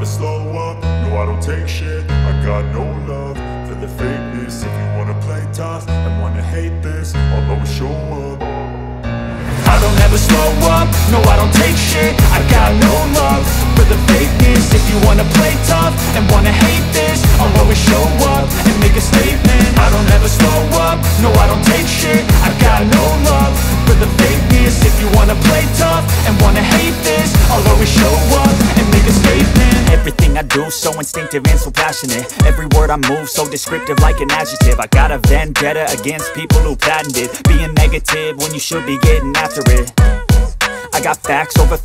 never slow up, no I don't take shit. I got no love for the fakeness. If you wanna play tough and wanna hate this, I'll always show up. I don't ever slow up, no I don't take shit. I got no love for the fakeness. If you wanna play tough and wanna hate this, I'll always show up and make a statement. I don't ever slow up, no I don't take shit. I got no love for the fakeness. If you wanna play tough and wanna hate this, I'll always show up and make a statement. Everything I do so instinctive and so passionate. Every word I move so descriptive like an adjective. I got a vendetta against people who patented being negative when you should be getting after it. I got facts over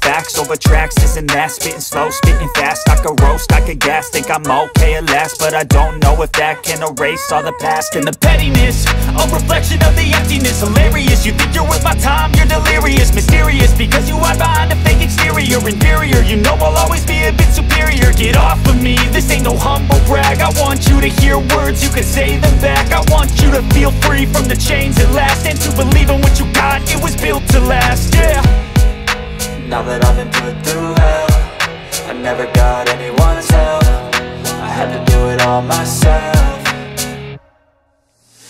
tracks, this and that. Spitting slow, spitting fast. I could roast, I could gas. Think I'm okay at last, but I don't know if that can erase all the past. And the pettiness, a reflection of the emptiness. Hilarious, you think you're worth my time, you're delirious. Mysterious, because you hide behind a fake exterior. Inferior, you know I'll always be a bit superior. Get off of me, this ain't no humble brag. I want you to hear words, you can say them back. I want you to feel free from the chains at last, and to believe in what you got, it was built to last, yeah. Now that I've been put through hell, I never got anyone's help. I had to do it all myself.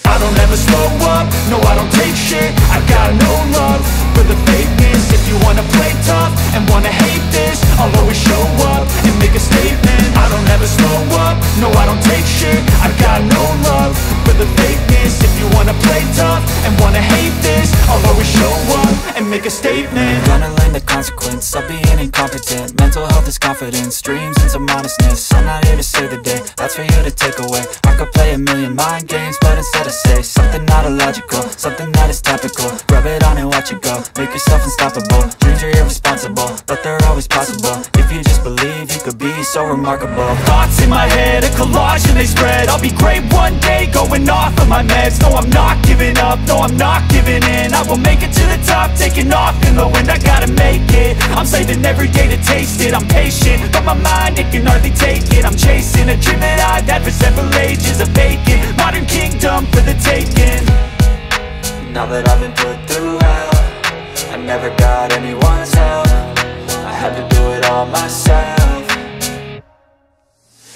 I don't ever slow up, no I don't take shit. I got no love for the fakeness. If you wanna play tough and wanna hate this, I'll always show up and make a statement. I don't ever slow up, no I don't take shit. I got no love for the fakeness. If you wanna play tough and wanna hate this, I'll always show up and make a statement. Gonna learn the consequence of being incompetent. Mental health is confidence, dreams and some honestness. I'm not here to save the day, that's for you to take away. I could play a million mind games, but instead I say something not illogical, something that is topical. Rub it on and watch it go, make yourself unstoppable. Dreams are irresponsible, but they're always possible. If you just believe, you could be so remarkable. Thoughts in my head, a collage and they spread. I'll be great one day, going off of my meds. No, I'm not giving up, no, I'm not giving in. I will make it to the top, taking off in the wind. I gotta make it, I'm saving every day to taste it. I'm patient, but my mind, it can hardly take it. I'm chasing a dream that I've had for several ages. A vacant, modern kingdom for the taking. Now that I've been put through hell, I never got anyone's help. I had to do it all myself.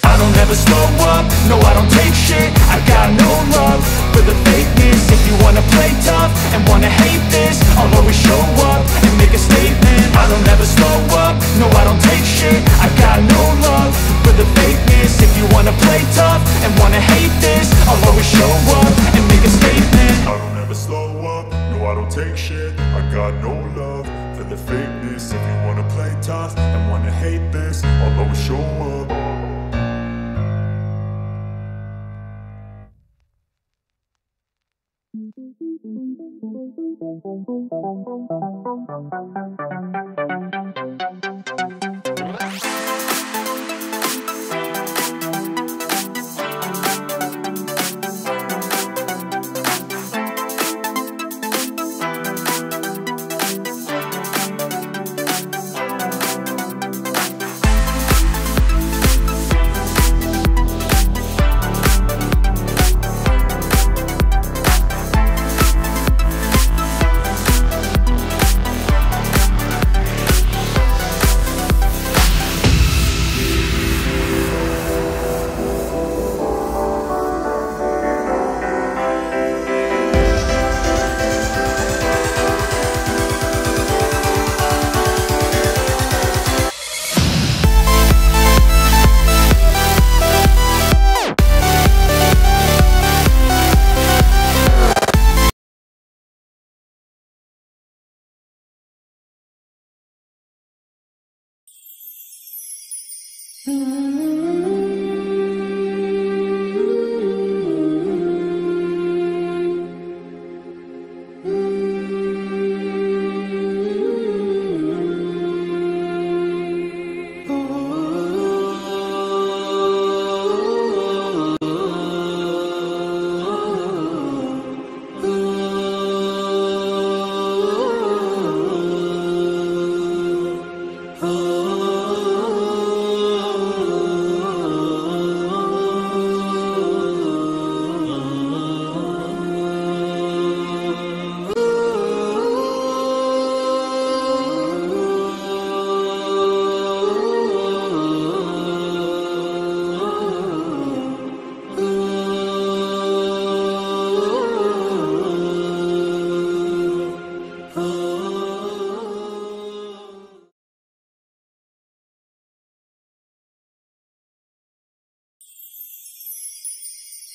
I don't ever slow up, no I don't take shit. I got no love for the fakeness. If you wanna play tough and wanna hate this, I'll always show up and make a statement. I don't ever slow up, no I don't take shit. I got no love for the fakeness. If you wanna play tough and wanna hate this, I'll always show up and make a statement. I don't ever slow up, no I don't take shit. I got no love for the fakeness. If you wanna play tough and wanna hate this, I'll always show up.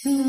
Mm-hmm.